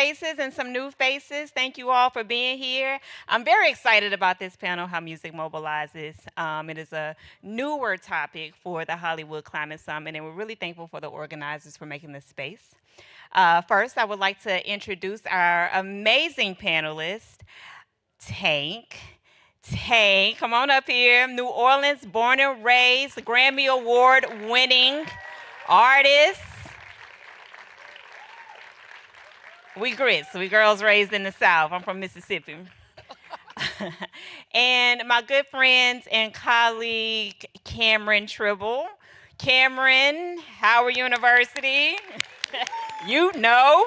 Faces and some new faces. Thank you all for being here. I'm very excited about this panel, How Music Mobilizes. It is a newer topic for the Hollywood Climate Summit, and we're really thankful for the organizers for making this space. First, I would like to introduce our amazing panelist, Tank. Tank, come on up here. New Orleans, born and raised, Grammy Award winning artist. We grits, we girls raised in the South. I'm from Mississippi. And my good friend and colleague, Cameron Trimble. Cameron, Howard University. You know.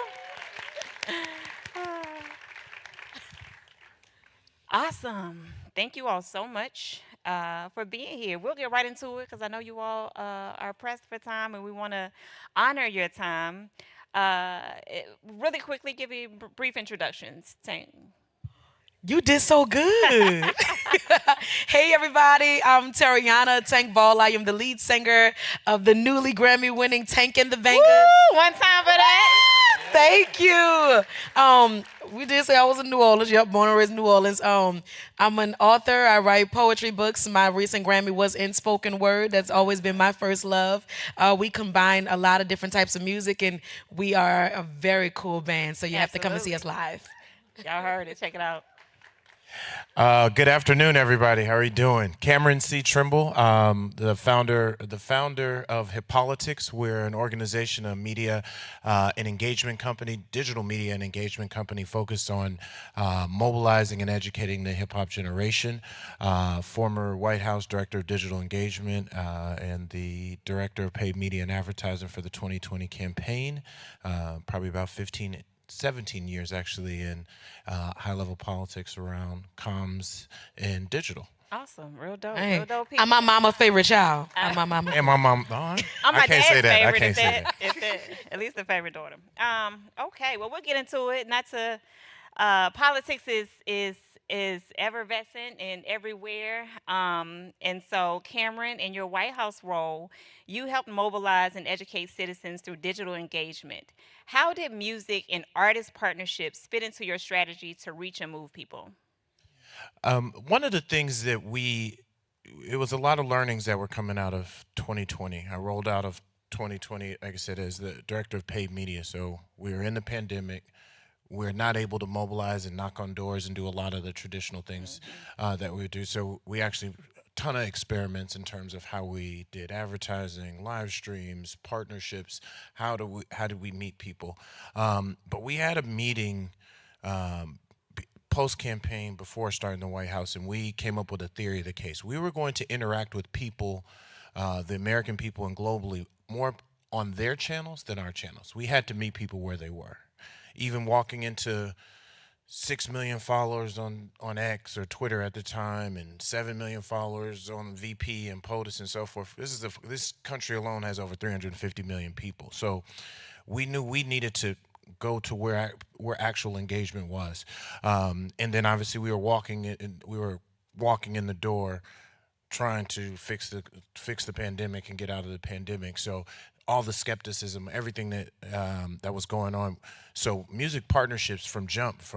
Awesome. Thank you all so much for being here. We'll get right into it because I know you all are pressed for time and we want to honor your time. Really quickly, give you brief introductions. Tank. You did so good. Hey, everybody. I'm Tarriona Tank Ball. I am the lead singer of the newly Grammy winning Tank and the Bangas. Woo! One time for that. Thank you. We did say I was in New Orleans. Yep, born and raised in New Orleans. I'm an author. I write poetry books. My recent Grammy was in spoken word. That's always been my first love. We combine a lot of different types of music, and we are a very cool band. So you have to come and see us live. Y'all heard it. Check it out. Good afternoon, everybody. How are you doing? Cameron C. Trimble, the founder of Hip Politics. We're an organization, a media and engagement company, digital media and engagement company focused on mobilizing and educating the hip hop generation. Former White House Director of Digital Engagement and the Director of Paid Media and Advertising for the 2020 campaign. Probably about 17 years actually in high-level politics around comms and digital. Awesome. Real dope. Hey, Real dope people. I'm my mama's favorite child. I'm my mama. And my mom, I'm I my can't dad's say that. I favorite. can't say that. At least the favorite daughter. Okay. Well, we'll get into it. Not to politics is effervescent and everywhere. And so, Cameron, in your White House role, you helped mobilize and educate citizens through digital engagement. How did music and artist partnerships fit into your strategy to reach and move people? One of the things that it was a lot of learnings that were coming out of 2020. I rolled out of 2020, like I said, as the director of paid media. So we were in the pandemic. We're not able to mobilize and knock on doors and do a lot of the traditional things that we would do. So we actually ton of experiments in terms of how we did advertising, live streams, partnerships. How did we meet people? But we had a meeting post campaign before starting the White House, and we came up with a theory of the case. We were going to interact with people, the American people, and globally more on their channels than our channels. We had to meet people where they were. Even walking into 6 million followers on X or Twitter at the time, and 7 million followers on VP and POTUS and so forth. This country alone has over 350 million people. So we knew we needed to go to where actual engagement was, and then obviously we were walking in the door, trying to fix the pandemic and get out of the pandemic. So all the skepticism, everything that was going on. So music partnerships from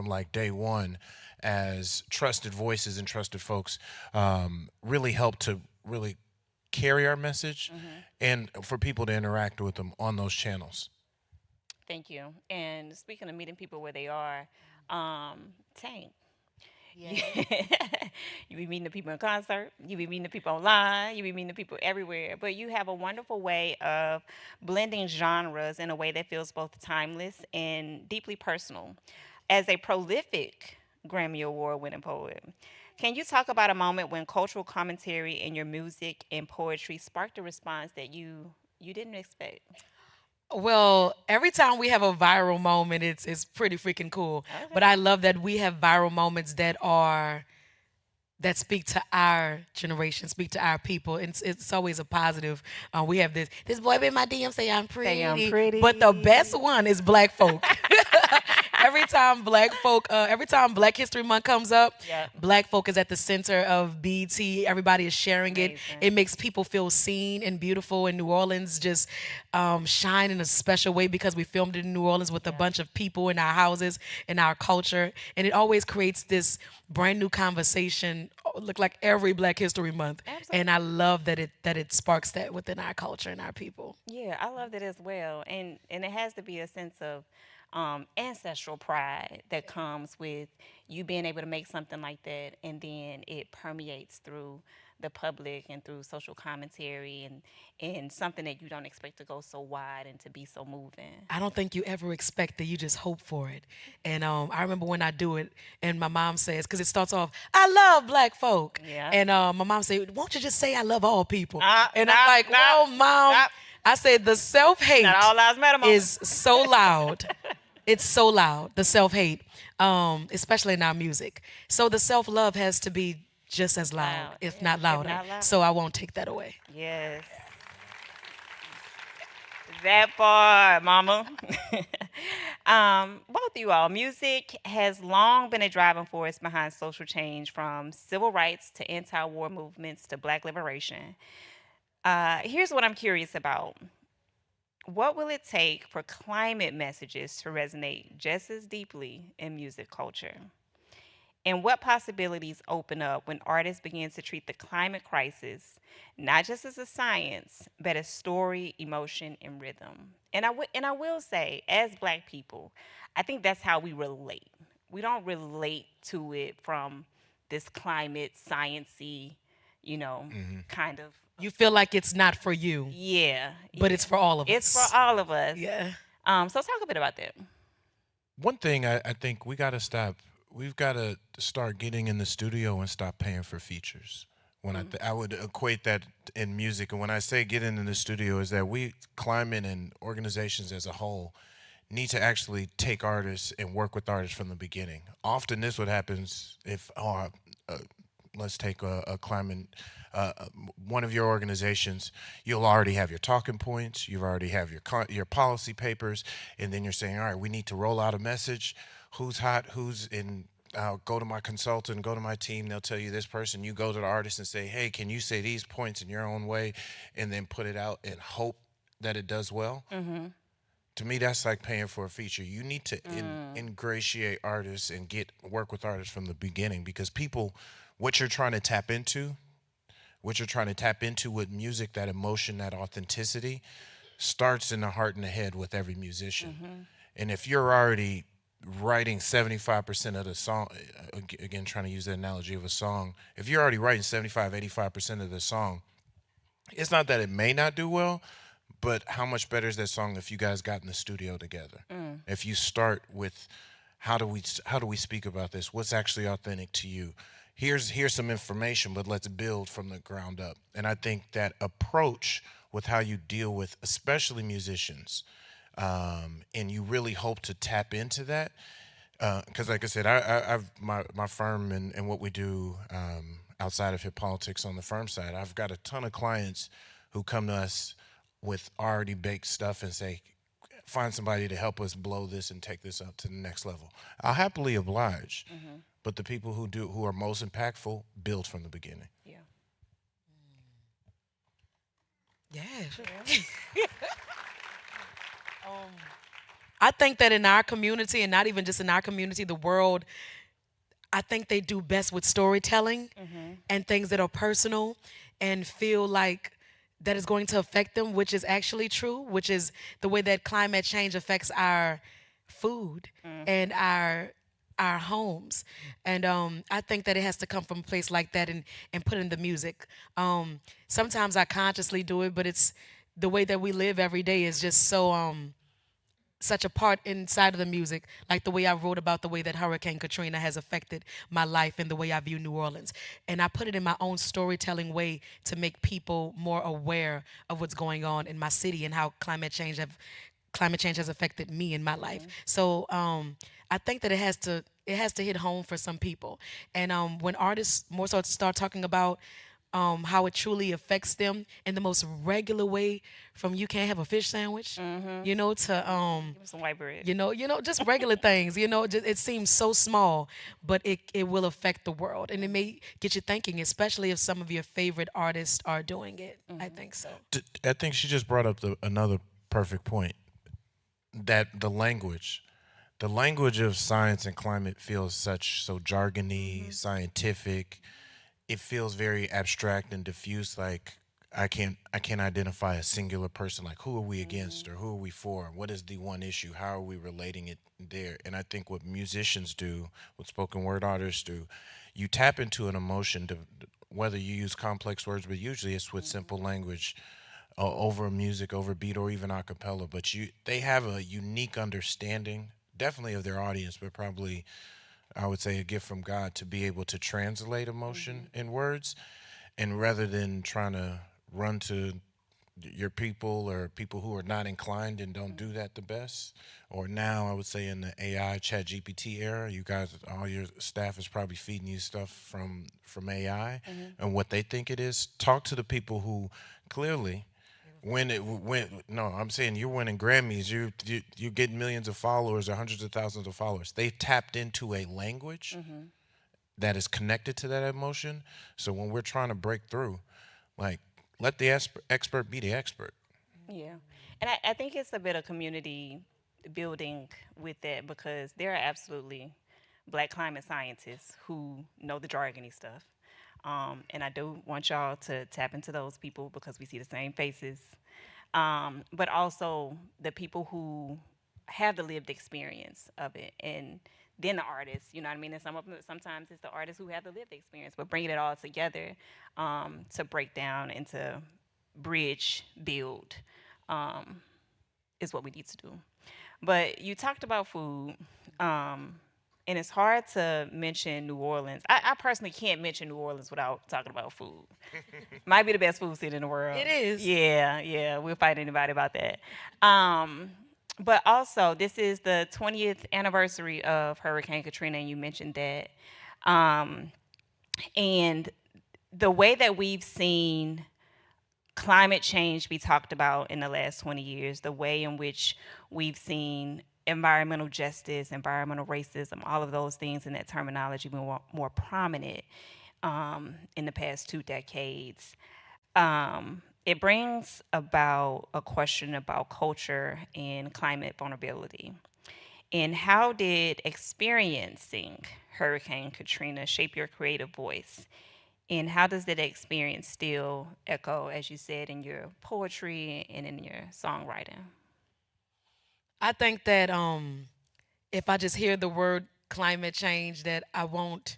like day one, as trusted voices and trusted folks, really helped to really carry our message and for people to interact with them on those channels. Thank you. And speaking of meeting people where they are, Tank. Yeah. You be meeting the people in concert, you be meeting the people online, you be meeting the people everywhere. But you have a wonderful way of blending genres in a way that feels both timeless and deeply personal. As a prolific Grammy Award winning poet, can you talk about a moment when cultural commentary in your music and poetry sparked a response that you didn't expect? Well, every time we have a viral moment, it's pretty freaking cool. Okay. But I love that we have viral moments that speak to our generation, speak to our people. It's always a positive. We have this boy in my DM say I'm pretty. Say I'm pretty. But the best one is black folk. Every every time Black History Month comes up, Yep. Black folk is at the center of BT. Everybody is sharing it. Amazing. It makes people feel seen and beautiful. And New Orleans just shine in a special way because we filmed it in New Orleans with a Yeah. bunch of people in our houses, in our culture, and it always creates this brand new conversation. Look like every Black History Month, and I Absolutely. love that it sparks that within our culture and our people. Yeah, I loved it as well, and it has to be a sense of ancestral pride that comes with you being able to make something like that, and then it permeates through the public and through social commentary and something that you don't expect to go so wide and to be so moving. I don't think you ever expect it. You just hope for it. And I remember when I do it, and my mom says, because it starts off, I love Black folk. Yeah. And my mom said, won't you just say I love all people? And I'm Stop, like, stop, well, mom, stop. I said, the self hate Not all lives matter, mama. is so loud. It's so loud, the self hate, especially in our music. So the self love has to be just as loud, Loud, if yeah, not if louder. not louder. So I won't take that away. Yes. That part, mama. Both of you all, music has long been a driving force behind social change from civil rights to anti war movements to black liberation. Here's what I'm curious about. What will it take for climate messages to resonate just as deeply in music culture? And what possibilities open up when artists begin to treat the climate crisis not just as a science, but as story, emotion, and rhythm? And I will say, as Black people, I think that's how we relate. We don't relate to it from this climate sciency, you know, kind of. You feel like it's not for you, Yeah, but yeah. it's for all of It's for us. all of us. Yeah. So talk a bit about that. One thing I think we got to stop. We've got to start getting in the studio and stop paying for features. When I would equate that in music, and when I say get in the studio, is that we climate and organizations as a whole need to actually take artists and work with artists from the beginning. Often this what happens if let's take a climate one of your organizations, you'll already have your talking points, you already have your policy papers, and then you're saying, all right, we need to roll out a message. Who's hot? Who's in? Go to my consultant, go to my team. They'll tell you this person. You go to the artist and say, hey, can you say these points in your own way, and then put it out and hope that it does well. To me, that's like paying for a feature. You need to ingratiate artists and work with artists from the beginning because people, what you're trying to tap into, with music, that emotion, that authenticity, starts in the heart and the head with every musician. And if you're already writing 75% of the song, again, trying to use the analogy of a song, if you're already writing 75, 85% of the song, it's not that it may not do well, but how much better is that song if you guys got in the studio together? If you start with how do we speak about this? What's actually authentic to you? Here's some information, but let's build from the ground up. And I think that approach with how you deal with, especially musicians, and you really hope to tap into that, because like I said, I've my firm and what we do outside of hip politics on the firm side. I've got a ton of clients who come to us with already baked stuff and say, find somebody to help us blow this and take this up to the next level. I'll happily oblige, but the people who are most impactful build from the beginning. Yeah. Yeah. I think that in our community, and not even just in our community, the world, I think they do best with storytelling and things that are personal and feel like that is going to affect them, which is actually true, which is the way that climate change affects our food and our homes. And I think that it has to come from a place like that and put in the music. Sometimes I consciously do it, but it's the way that we live every day is just so such a part inside of the music, like the way I wrote about the way that Hurricane Katrina has affected my life and the way I view New Orleans. And I put it in my own storytelling way to make people more aware of what's going on in my city and how climate change has affected me in my life. So I think that it has to hit home for some people. And when artists more so start talking about how it truly affects them in the most regular way, from you can't have a fish sandwich, Mm-hmm. to Give me some white bread. just regular things. It seems so small, but it will affect the world, and it may get you thinking, especially if some of your favorite artists are doing it. I think so. I think she just brought up another perfect point, that the language of science and climate feels so jargony, scientific. It feels very abstract and diffuse. Like I can't identify a singular person. Like, who are we against or who are we for? What is the one issue? How are we relating it there? And I think what musicians do, what spoken word artists do, you tap into an emotion to, whether you use complex words, but usually it's with simple language, over music, over beat, or even a cappella. But they have a unique understanding, definitely of their audience, but probably I would say a gift from God to be able to translate emotion in words, and rather than trying to run to your people or people who are not inclined and don't do that the best. Or now I would say in the AI chat GPT era, you guys, all your staff is probably feeding you stuff from AI and what they think it is. Talk to the people who clearly win. No, I'm saying you're winning Grammys. You get millions of followers or hundreds of thousands of followers. They tapped into a language that is connected to that emotion. So when we're trying to break through, like, let the expert be the expert. Yeah. And I think it's a bit of community building with that, because there are absolutely black climate scientists who know the jargony stuff. And I do want y'all to tap into those people because we see the same faces. But also the people who have the lived experience of it. And then the artists, you know what I mean? And sometimes it's the artists who have the lived experience, but bringing it all together to break down and to bridge, build, um, is what we need to do. But you talked about food, and it's hard to mention New Orleans. I personally can't mention New Orleans without talking about food. Might be the best food city in the world. It is. Yeah, yeah. We'll fight anybody about that. Um, but also, this is the 20th anniversary of Hurricane Katrina, and you mentioned that. Um, and the way that we've seen climate change be talked about in the last 20 years, the way in which we've seen environmental justice, environmental racism, all of those things in that terminology be more prominent in the past 2 decades. It brings about a question about culture and climate vulnerability. And how did experiencing Hurricane Katrina shape your creative voice? And how does that experience still echo, as you said, in your poetry and in your songwriting? I think that if I just hear the word climate change, that I won't.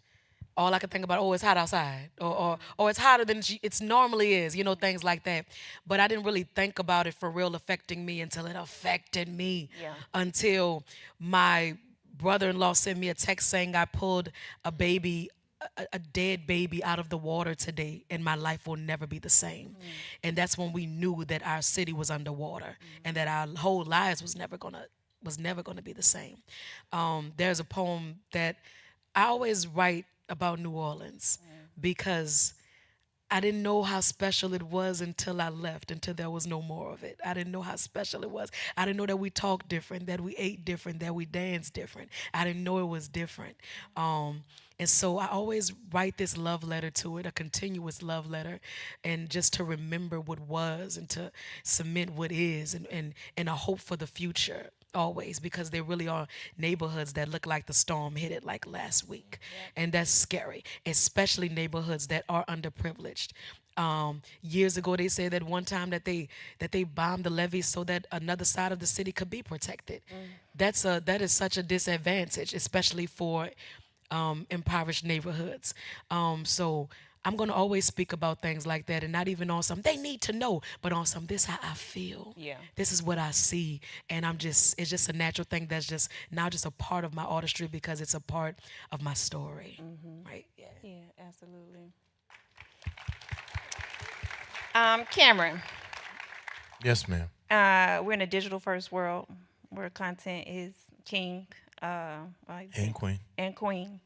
All I can think about, oh, it's hot outside, or it's hotter than it's normally is, things like that. But I didn't really think about it for real affecting me until it affected me. Yeah. Until my brother-in-law sent me a text saying I pulled a baby, a dead baby out of the water today, and my life will never be the same. And that's when we knew that our city was underwater, and that our whole lives was never gonna be the same. There's a poem that I always write about New Orleans, because I didn't know how special it was until I left, until there was no more of it. I didn't know how special it was. I didn't know that we talked different, that we ate different, that we danced different. I didn't know it was different. And so I always write this love letter to it, a continuous love letter, and just to remember what was and to cement what is, and a hope for the future always, because there really are neighborhoods that look like the storm hit it like last week. And that's scary, especially neighborhoods that are underprivileged. Years ago, they said that one time that they bombed the levees so that another side of the city could be protected. That is such a disadvantage, especially for impoverished neighborhoods. So I'm gonna always speak about things like that, and not even on some they need to know, but on some this how I feel. Yeah. This is what I see, and it's just a natural thing that's just now just a part of my artistry, because it's a part of my story. Right? Yeah. Yeah, absolutely. Cameron, Yes, ma'am. we're in a digital first world where content is king, uh, And queen. and queen,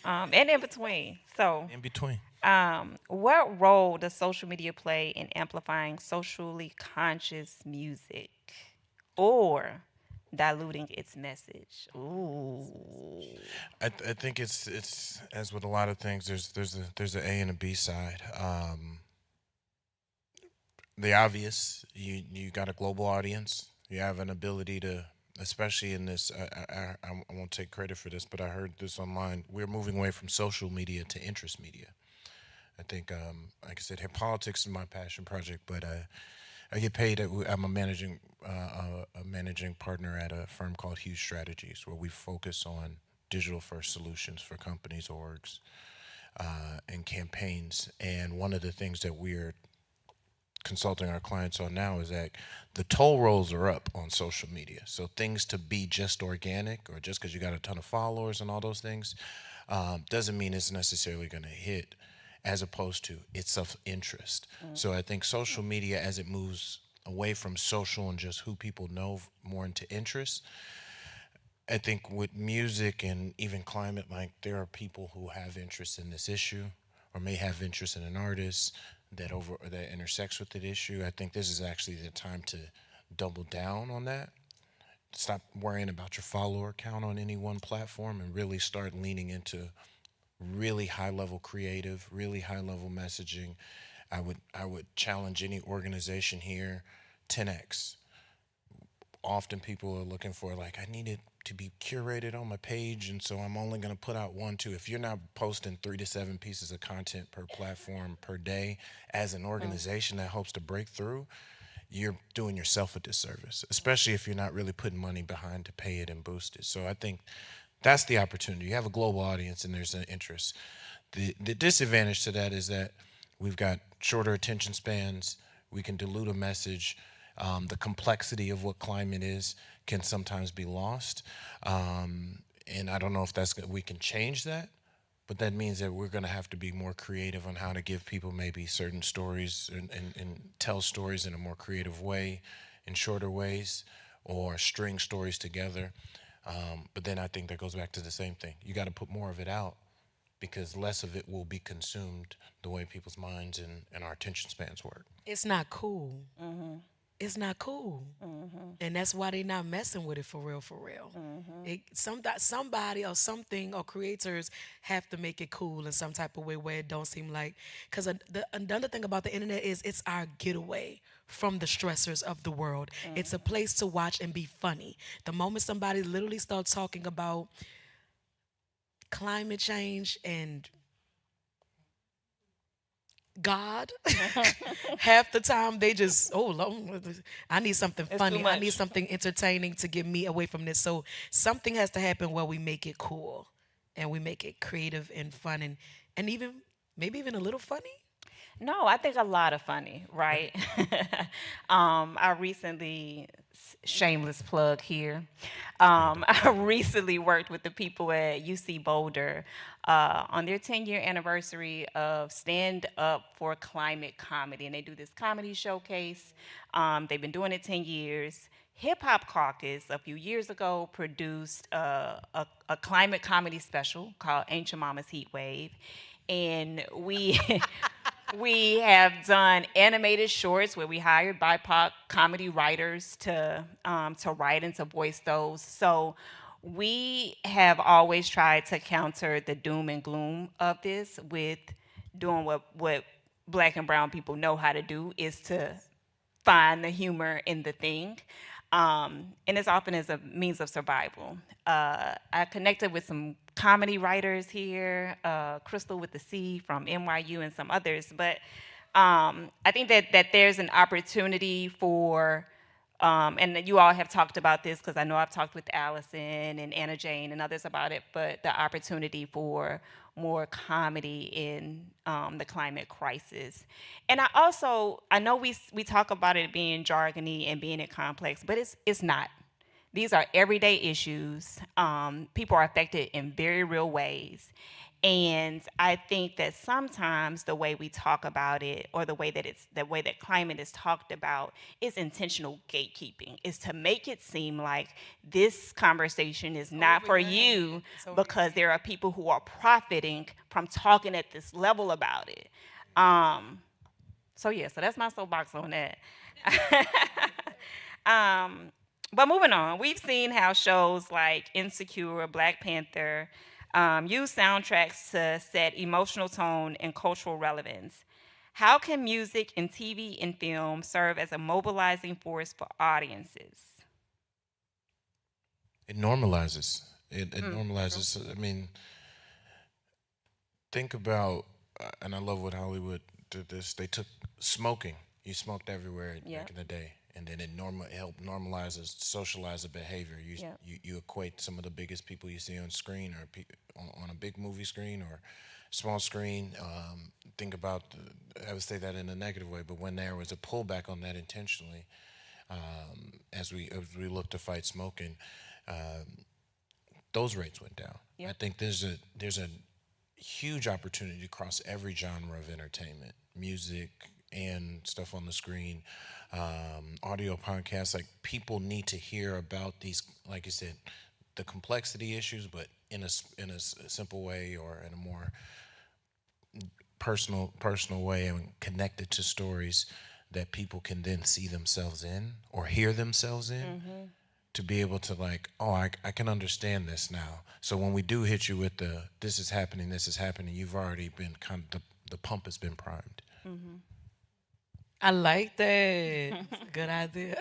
and in between. So, In between. What role does social media play in amplifying socially conscious music or diluting its message? Ooh. I think it's as with a lot of things. There's an A and a B side. The obvious, you got a global audience. You have an ability to, especially in this. I won't take credit for this, but I heard this online. We're moving away from social media to interest media. I think, like I said, hip politics is my passion project, but I get paid. I'm a managing partner at a firm called Hughes Strategies, where we focus on digital first solutions for companies, orgs, and campaigns. And one of the things that we're consulting our clients on now is that the toll rolls are up on social media. So things to be just organic or just because you got a ton of followers and all those things doesn't mean it's necessarily going to hit, as opposed to it's of interest. So I think social media, as it moves away from social and just who people know more into interest, I think with music and even climate, like there are people who have interest in this issue or may have interest in an artist that intersects with the issue. I think this is actually the time to double down on that. Stop worrying about your follower count on any one platform and really start leaning into really high level creative, really high level messaging. I would challenge any organization here 10x. Often people are looking for, like, I need it to be curated on my page, and so I'm only going to put out one, two. If you're not posting 3 to 7 pieces of content per platform per day as an organization that hopes to break through, you're doing yourself a disservice, especially if you're not really putting money behind to pay it and boost it. So I think that's the opportunity. You have a global audience and there's an interest. The disadvantage to that is that we've got shorter attention spans. We can dilute a message. The complexity of what climate is can sometimes be lost. And I don't know if we can change that, but that means that we're going to have to be more creative on how to give people maybe certain stories and tell stories in a more creative way, in shorter ways, or string stories together. But then I think that goes back to the same thing. You got to put more of it out because less of it will be consumed the way people's minds and our attention spans work. It's not cool. It's not cool. And that's why they not messing with it for real, for real. Somebody or something or creators have to make it cool in some type of way where it don't seem like. Because another thing about the internet is it's our getaway from the stressors of the world. It's a place to watch and be funny. The moment somebody literally starts talking about climate change and God, half the time they just, oh, I need something It's too funny. I need much. something entertaining to get me away from this. So something has to happen where we make it cool and we make it creative and fun and even maybe even a little funny. No, I think a lot of funny, right? I recently, shameless plug here. I recently worked with the people at UC Boulder on their 10-year anniversary of Stand Up for Climate Comedy, and they do this comedy showcase. They've been doing it 10 years. Hip Hop Caucus a few years ago produced a climate comedy special called Ancient Mama's Heat Wave, and we we have done animated shorts where we hired BIPOC comedy writers to write and to voice those. So we have always tried to counter the doom and gloom of this with doing what black and brown people know how to do, is to find the humor in the thing. And as often as a means of survival. I connected with some comedy writers here, Crystal with the C from NYU and some others. But I think that there's an opportunity for, and that you all have talked about this because I know I've talked with Allison and Anna Jane and others about it, but the opportunity for more comedy in the climate crisis. And I know we talk about it being jargony and being it complex, but it's not. These are everyday issues. People are affected in very real ways. And I think that sometimes the way we talk about it, or the way that climate is talked about, is intentional gatekeeping. Is to make it seem like this conversation is not Over for your head. you It's over your because head. there are people who are profiting from talking at this level about it. Um, so yeah, so that's my soapbox on that. um, but moving on, we've seen how shows like Insecure, Black Panther use soundtracks to set emotional tone and cultural relevance. How can music and TV and film serve as a mobilizing force for audiences? It normalizes. It True. normalizes. I mean, think about, and I love what Hollywood did this. They took smoking. You smoked everywhere Yep. back in the day, and then it helped normalize and socialize the behavior. Yep. You equate some of the biggest people you see on screen, or on a big movie screen, or small screen. Think about, I would say that in a negative way, but when there was a pullback on that intentionally, as we look to fight smoking, those rates went down. I Yep. think there's a huge opportunity across every genre of entertainment, music and stuff on the screen, audio podcasts. Like, people need to hear about these, like you said, the complexity issues, but in a simple way, or in a more personal way, and connected to stories that people can then see themselves in or hear themselves in, to be able to, like, oh, I can understand this now. So when we do hit you with the this is happening, you've already been kind of, the pump has been primed. I like that. It's a good idea.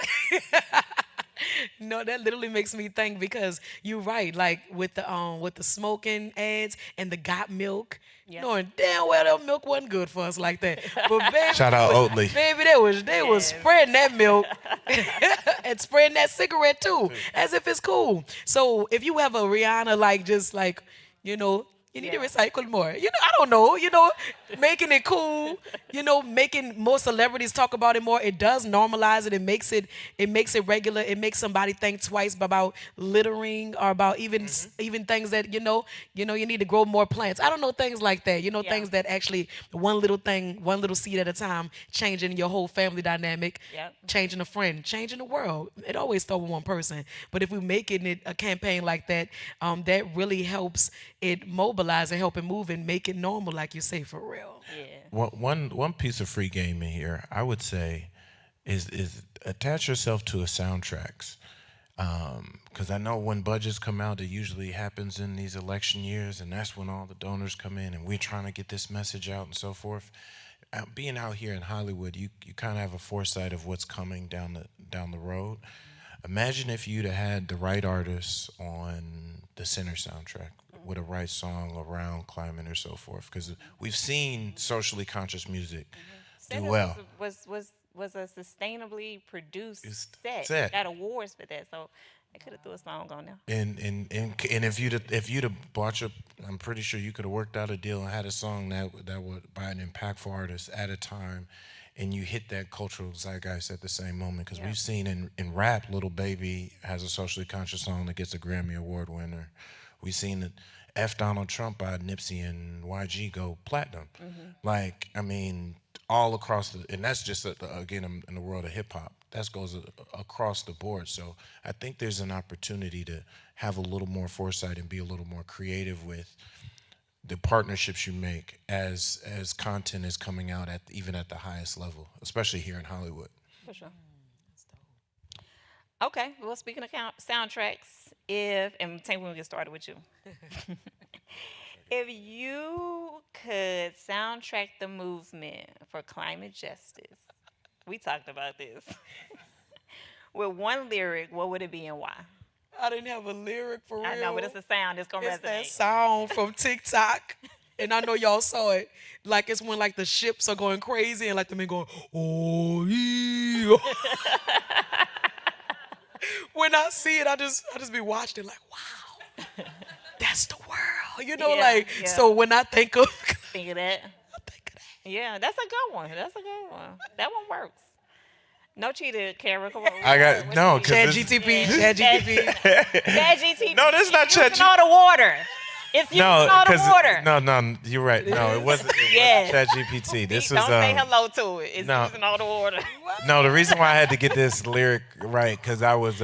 No, that literally makes me think, because you're right. Like with the smoking ads and the got milk, Yep. knowing damn well that milk wasn't good for us like that. But baby, Shout out Oatly. baby, they was Yes. spreading that milk and spreading that cigarette too, as if it's cool. So if you have a Rihanna, like, just like, you know, you need to Yeah. recycle more. I don't know, making it cool, making more celebrities talk about it more. It does normalize it. It makes it regular. It makes somebody think twice about littering, or about even things that, you need to grow more plants. I don't know, things like that. Yeah. Things that actually, one little seed at a time, changing your whole family dynamic, Yep. changing a friend, changing the world. It always starts with one person. But if we're making it a campaign like that, that really helps it mobilize and help it move and make it normal, like you say, for real. Yeah. One piece of free game in here, I would say, is attach yourself to a soundtracks. Because I know when budgets come out, it usually happens in these election years, and that's when all the donors come in, and we're trying to get this message out and so forth. Being out here in Hollywood, you kind of have a foresight of what's coming down the road. Imagine if you'd have had the right artists on the center soundtrack with a right song around climate or so forth, because we've seen socially conscious music do Sinners well. was a sustainably produced It's set. set. Got awards for that, so I could have threw a song on there. And if you'd have bought your, I'm pretty sure you could have worked out a deal and had a song that would, by an impactful artist at a time, and you hit that cultural zeitgeist at the same moment. Because Yeah. we've seen in rap, Little Baby has a socially conscious song that gets a Grammy Award winner. We've seen it, F Donald Trump by Nipsey and YG go platinum. Like, I mean, all across and that's just again in the world of hip hop. That goes across the board. So I think there's an opportunity to have a little more foresight and be a little more creative with the partnerships you make as content is coming out even at the highest level, especially here in Hollywood. For sure. Okay. Well, speaking of soundtracks, if and Tank, we'll get started with you. If you could soundtrack the movement for climate justice, we talked about this. With one lyric, what would it be and why? I didn't have a lyric for real. I know, but it's a sound that's gonna It's that resonate. sound from TikTok. And I know y'all saw it. Like, it's when, like, the ships are going crazy, and like the men going, oh yeah. When I see it, I just be watching it like, wow, that's the world. Yeah, Like, yeah. so when I think of Think of that. I think of that. Yeah, that's a good one. That's a good one. That one works. No cheater, Kara. Come on. I got What no, you- because Chat GTP, Yeah. Chat GTP. Bad GTP. No, that's not Using Chat all the water. It's using No, all the because water. no, you're right. No, it wasn't. It Yes. wasn't ChatGPT. This was Don't say hello to it. It's no, using all the water. no. The reason why I had to get this lyric right because I was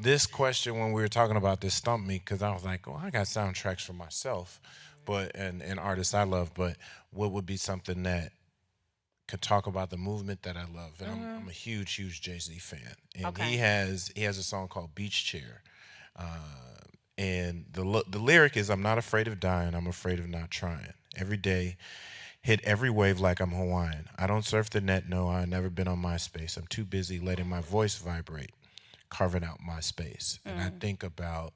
this question when we were talking about this stumped me because I was like, oh, I got soundtracks for myself, but and artists I love, but what would be something that could talk about the movement that I love, and I'm a huge Jay-Z fan, and Okay. he has a song called Beach Chair, and the lyric is I'm not afraid of dying, I'm afraid of not trying. Every day, hit every wave like I'm Hawaiian. I don't surf the net, no, I've never been on MySpace. I'm too busy letting my voice vibrate, carving out my space. And I think about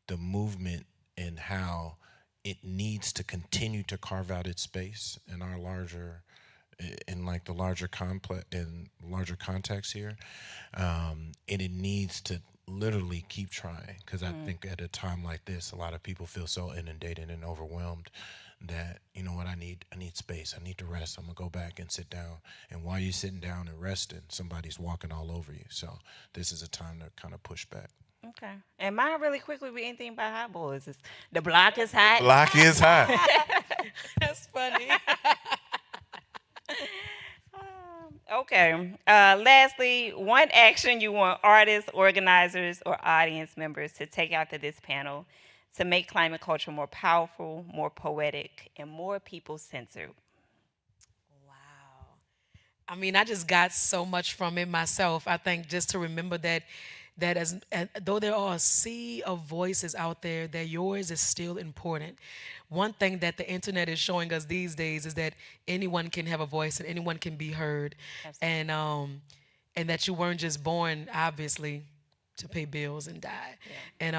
the movement and how it needs to continue to carve out its space in our larger in like the larger complex in larger context here, and it needs to literally keep trying because I think at a time like this a lot of people feel so inundated and overwhelmed that you know what I need space, I need to rest, I'm gonna go back and sit down, and while you're sitting down and resting somebody's walking all over you, so this is a time to kind of push back. Okay. And mine really quickly be anything by Hot Boys. It's, the block is hot. Block is hot. That's funny. Okay. Lastly, one action you want artists, organizers, or audience members to take after this panel to make climate culture more powerful, more poetic, and more people centered. Wow. I mean, I just got so much from it myself. I think just to remember that as though there are a sea of voices out there, that yours is still important. One thing that the internet is showing us these days is that anyone can have a voice and anyone can be heard, Absolutely. and that you weren't just born, obviously, to pay bills and die, and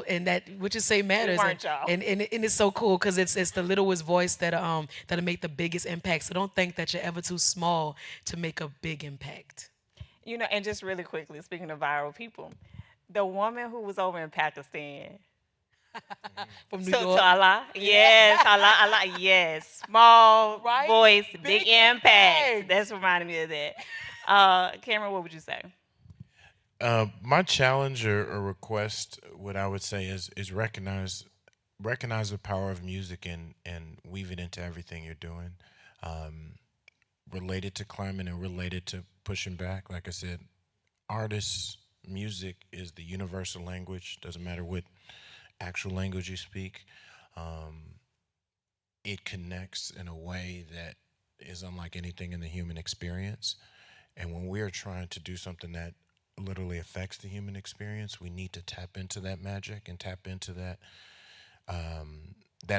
and that what you say matters, weren't, y'all. and it's so cool because it's the littlest voice that'll make the biggest impact. So don't think that you're ever too small to make a big impact. You know, and just really quickly, speaking of viral people, the woman who was over in Pakistan, From New so York. Allah, yes, Allah, yes, small Right? voice, big Big impact. impact. That's reminding me of that. Cameron, what would you say? My challenge or request, what I would say is recognize the power of music and weave it into everything you're doing, related to climate and related to pushing back. Like I said, artists, music is the universal language. Doesn't matter what actual language you speak. Um, it connects in a way that is unlike anything in the human experience. And when we are trying to do something that literally affects the human experience, we need to tap into that magic and tap into that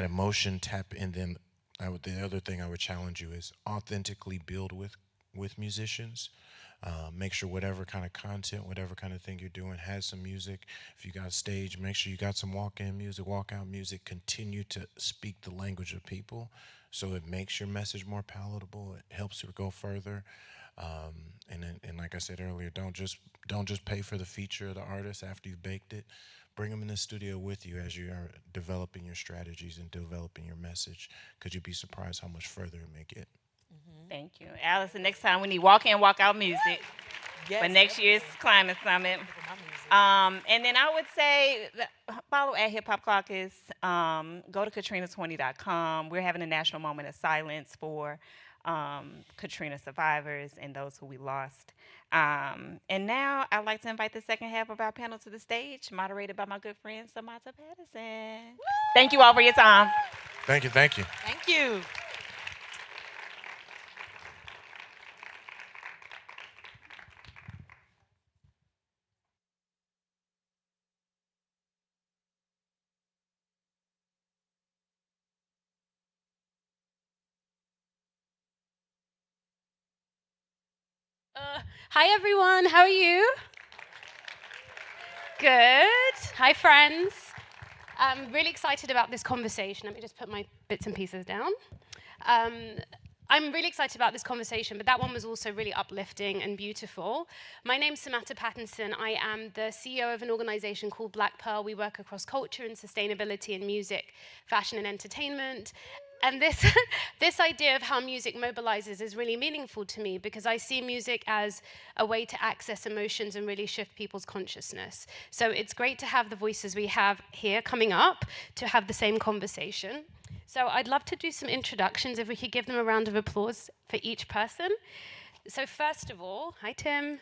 emotion. Tap and then the other thing I would challenge you is authentically build with musicians. Make sure whatever kind of content, whatever kind of thing you're doing has some music. If you got stage, make sure you got some walk-in music, walk-out music. Continue to speak the language of people, so it makes your message more palatable. It helps you go further. And like I said earlier, don't just pay for the feature of the artist after you've baked it. Bring them in the studio with you as you are developing your strategies and developing your message. Because you'd be surprised how much further it may get. Thank you, Allison. Next time we need walk in, walk out music for next year's climate summit. And then I would say follow at Hip Hop Caucus. Go to katrina20.com. We're having a national moment of silence for Katrina survivors and those who we lost. And now I'd like to invite the second half of our panel to the stage, moderated by my good friend Samata Pattinson. Thank you all for your time. Thank you. Thank you. Thank you. Hi everyone, how are you? Good. Hi friends. I'm really excited about this conversation. Let me just put my bits and pieces down. I'm really excited about this conversation, but that one was also really uplifting and beautiful. My name's Samata Pattinson. I am the CEO of an organization called Black Pearl. We work across culture and sustainability and music, fashion and entertainment. And this, this idea of how music mobilizes is really meaningful to me because I see music as a way to access emotions and really shift people's consciousness. So it's great to have the voices we have here coming up to have the same conversation. So I'd love to do some introductions, if we could give them a round of applause for each person. So first of all, hi Tim.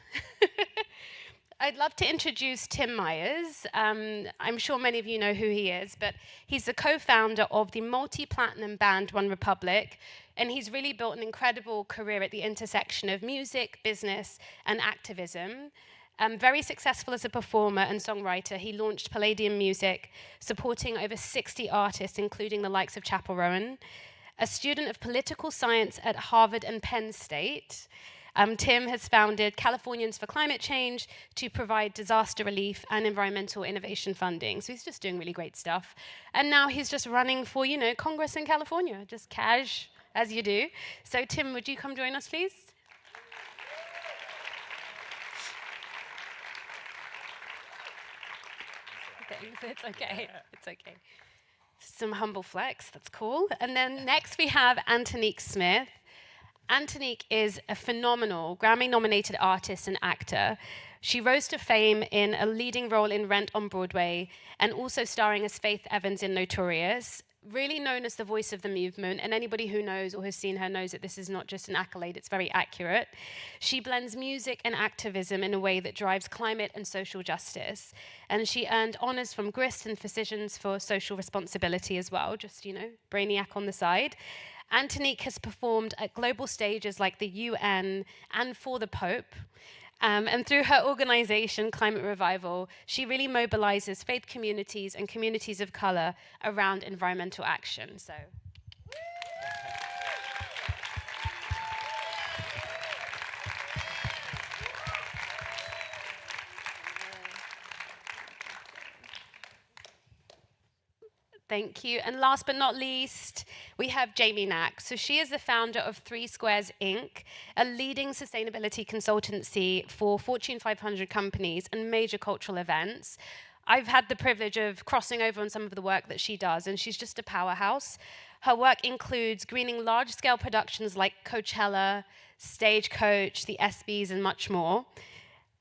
I'd love to introduce Tim Myers. I'm sure many of you know who he is, but he's the co-founder of the multi-platinum band One Republic, and he's really built an incredible career at the intersection of music, business, and activism. Very successful as a performer and songwriter, he launched Palladium Music, supporting over 60 artists, including the likes of Chappell Rowan. A student of political science at Harvard and Penn State, Tim has founded Californians for Climate Change to provide disaster relief and environmental innovation funding. So he's just doing really great stuff. And now he's just running for, Congress in California, just cash, as you do. So Tim, would you come join us, please? It's okay, it's okay. Some humble flex, that's cool. And then next we have Antonique Smith. Antonique is a phenomenal Grammy-nominated artist and actor. She rose to fame in a leading role in Rent on Broadway and also starring as Faith Evans in Notorious. Really known as the voice of the movement, and anybody who knows or has seen her knows that this is not just an accolade, it's very accurate. She blends music and activism in a way that drives climate and social justice. And she earned honors from Grist and Physicians for Social Responsibility as well, just, brainiac on the side. Antonique has performed at global stages like the UN and for the Pope. And through her organization, Climate Revival, she really mobilizes faith communities and communities of color around environmental action. So. Thank you. And last but not least, we have Jamie Knack. So she is the founder of Three Squares Inc., a leading sustainability consultancy for Fortune 500 companies and major cultural events. I've had the privilege of crossing over on some of the work that she does, and she's just a powerhouse. Her work includes greening large-scale productions like Coachella, Stagecoach, the ESPYs, and much more.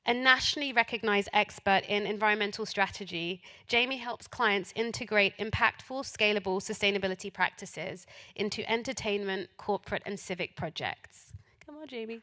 A nationally recognized expert in environmental strategy, Jamie helps clients integrate impactful, scalable sustainability practices into entertainment, corporate, and civic projects. Come on, Jamie.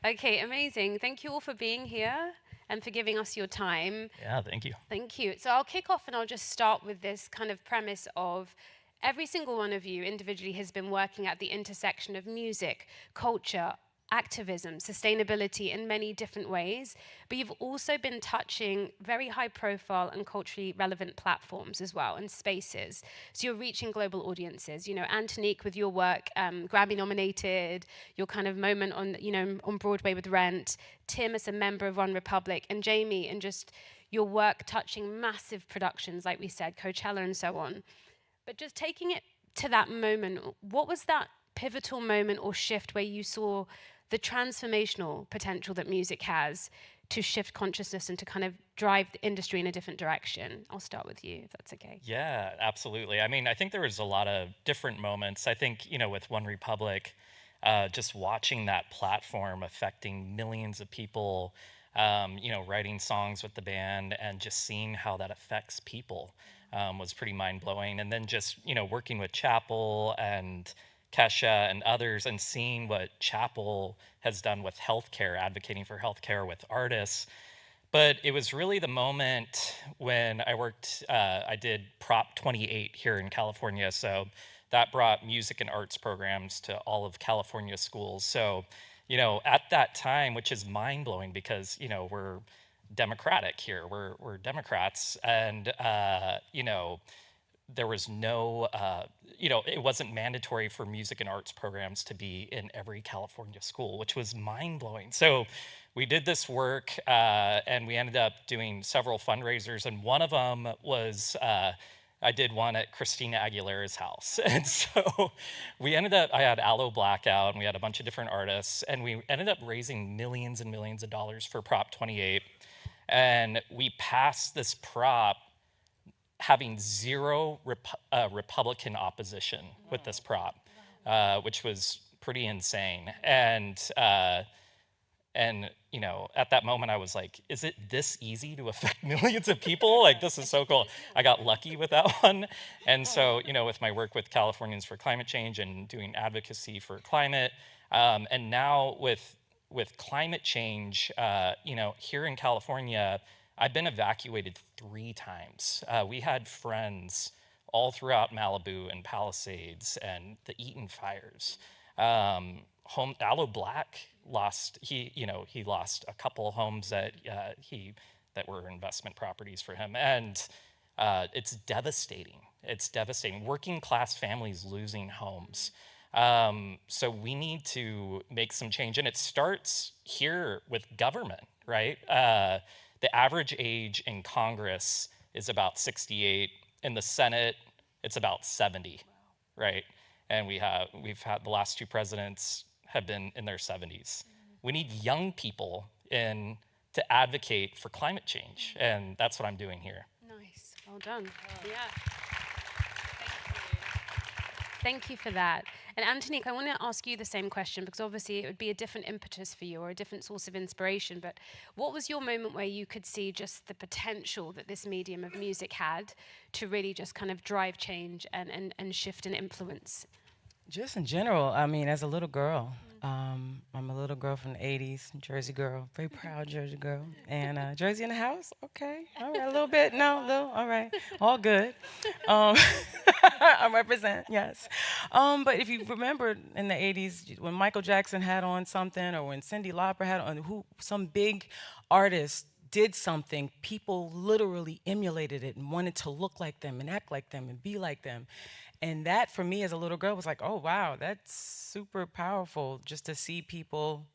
Okay, amazing. Thank you all for being here and for giving us your time. Yeah, thank you. Thank you. So I'll kick off and I'll just start with this kind of premise of every single one of you individually has been working at the intersection of music, culture, activism, sustainability in many different ways, but you've also been touching very high profile and culturally relevant platforms as well and spaces. So you're reaching global audiences. Antonique with your work, Grammy nominated, your kind of moment on Broadway with Rent, Tim as a member of One Republic, and Jamie and just your work touching massive productions, like we said, Coachella and so on. But just taking it to that moment, what was that pivotal moment or shift where you saw the transformational potential that music has to shift consciousness and to kind of drive the industry in a different direction? I'll start with you, if that's okay. Yeah, absolutely. I mean, I think there was a lot of different moments. I think, with One Republic, just watching that platform affecting millions of people, writing songs with the band and just seeing how that affects people was pretty mind-blowing. And then just, working with Chappell and Kesha and others and seeing what Chappell has done with healthcare, advocating for healthcare with artists. But it was really the moment when I did Prop 28 here in California. So that brought music and arts programs to all of California schools. So, at that time, which is mind-blowing because, we're democratic here, we're Democrats, and, there was no, it wasn't mandatory for music and arts programs to be in every California school, which was mind-blowing. So we did this work and we ended up doing several fundraisers, and one of them was I did one at Christina Aguilera's house. And so we ended up, I had Aloe Blackout, and we had a bunch of different artists, and we ended up raising millions and millions of dollars for Prop 28. And we passed this prop having zero Republican opposition with this prop, which was pretty insane. And you know, at that moment, I was like, is it this easy to affect millions of people? Like, this is so cool. I got lucky with that one. And so, you know, with my work with Californians for Climate Change and doing advocacy for climate, and now with climate change, you know, here in California, I've been evacuated 3 times. We had friends all throughout Malibu and Palisades and the Eaton fires. Aloe Black lost, he lost a couple homes that were investment properties for him. And it's devastating. It's devastating. Working class families losing homes. So we need to make some change. And it starts here with government, right? The average age in Congress is about 68. In the Senate, it's about 70, right? And we've had the last 2 presidents have been in their 70s. We need young people to advocate for climate change, and that's what I'm doing here. Nice, well done. Yeah. Thank you for that. And Antonique, I want to ask you the same question, because obviously it would be a different impetus for you or a different source of inspiration, but what was your moment where you could see just the potential that this medium of music had to really just kind of drive change and shift and influence? Just in general, I mean, as a little girl, I'm a little girl from the 80s, Jersey girl, very proud Jersey girl. And Jersey in the house? Okay, all right, a little bit, no, little, all right, all good. I represent, yes. But if you remember in the 80s, when Michael Jackson had on something, or when Cyndi Lauper had on, some big artist did something, people literally emulated it and wanted to look like them and act like them and be like them. And that, for me as a little girl, was like, oh, wow, that's super powerful, just to see people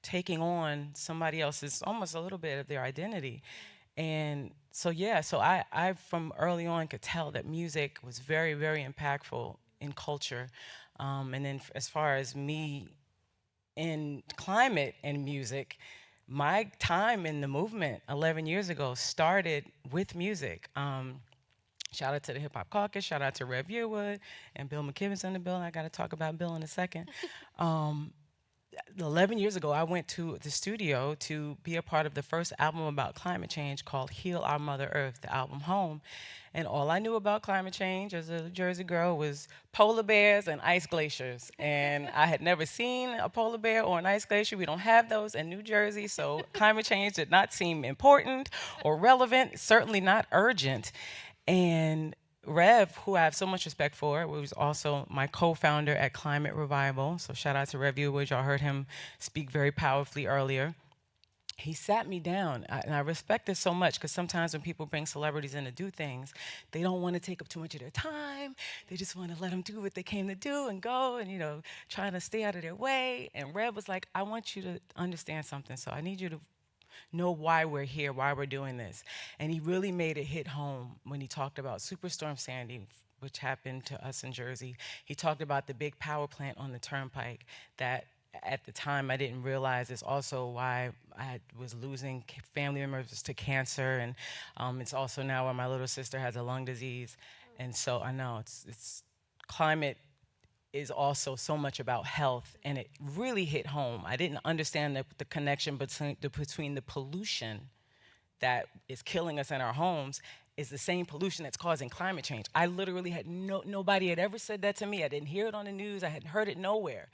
taking on somebody else's, almost a little bit of their identity. And so, yeah, so I from early on could tell that music was very, very impactful in culture. And then as far as me in climate and music, my time in the movement 11 years ago started with music. Shout out to the Hip Hop Caucus, shout out to Rev Yearwood, and Bill McKibben's in the building. I got to talk about Bill in a second. 11 years ago, I went to the studio to be a part of the first album about climate change called Heal Our Mother Earth, the album Home. And all I knew about climate change as a Jersey girl was polar bears and ice glaciers. And I had never seen a polar bear or an ice glacier. We don't have those in New Jersey, so climate change did not seem important or relevant, certainly not urgent. And Rev, who I have so much respect for, was also my co-founder at Climate Revival. So shout out to Rev Yearwood. Y'all heard him speak very powerfully earlier. He sat me down, and I respect this so much, because sometimes when people bring celebrities in to do things, they don't want to take up too much of their time. They just want to let them do what they came to do and go, and, you know, trying to stay out of their way. And Rev was like, I want you to understand something, so I need you to know why we're here, why we're doing this. And he really made it hit home when he talked about Superstorm Sandy, which happened to us in Jersey. He talked about the big power plant on the turnpike that at the time I didn't realize is also why I was losing family members to cancer. And it's also now why my little sister has a lung disease. And so I know it's climate is also so much about health, and it really hit home. I didn't understand the connection between the pollution that is killing us in our homes is the same pollution that's causing climate change. I literally had nobody had ever said that to me. I didn't hear it on the news. I hadn't heard it nowhere.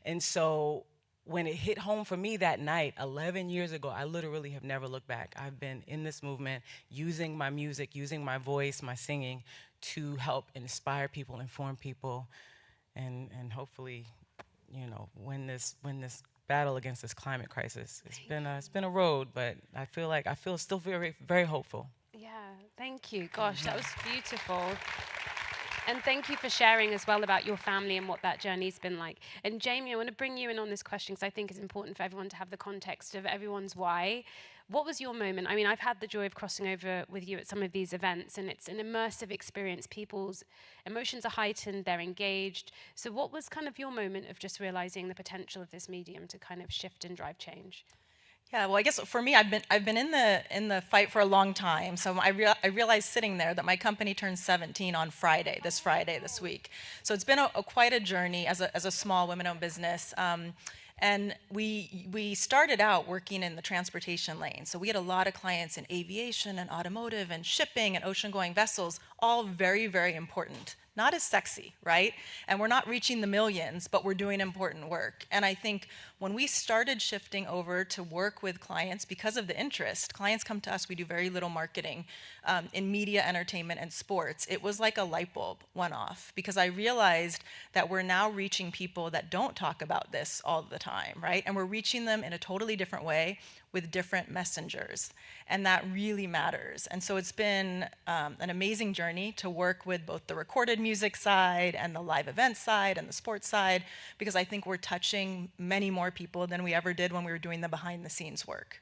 And so when it hit home for me that night, 11 years ago, I literally have never looked back. I've been in this movement, using my music, using my voice, my singing, to help inspire people, inform people, and hopefully, you know, win this battle against this climate crisis. It's been a road, but I feel still very, very hopeful. Yeah, thank you. Gosh, that was beautiful. And thank you for sharing as well about your family and what that journey's been like. And Jamie, I want to bring you in on this question, because I think it's important for everyone to have the context of everyone's why. What was your moment? I mean, I've had the joy of crossing over with you at some of these events, and it's an immersive experience. People's emotions are heightened, they're engaged. So what was kind of your moment of just realizing the potential of this medium to kind of shift and drive change? Yeah, well, I guess for me, I've been in the fight for a long time. So I realized sitting there that my company turns 17 on Friday, this week. So it's been quite a journey as a small women-owned business. And we started out working in the transportation lane. So we had a lot of clients in aviation and automotive and shipping and ocean-going vessels, all very, very important. Not as sexy, right? And we're not reaching the millions, but we're doing important work. And I think when we started shifting over to work with clients, because of the interest, clients come to us, we do very little marketing in media, entertainment, and sports. It was like a light bulb went off, because I realized that we're now reaching people that don't talk about this all the time, right? And we're reaching them in a totally different way with different messengers. And that really matters. And so it's been an amazing journey to work with both the recorded music side and the live event side and the sports side, because I think we're touching many more people than we ever did when we were doing the behind the scenes work.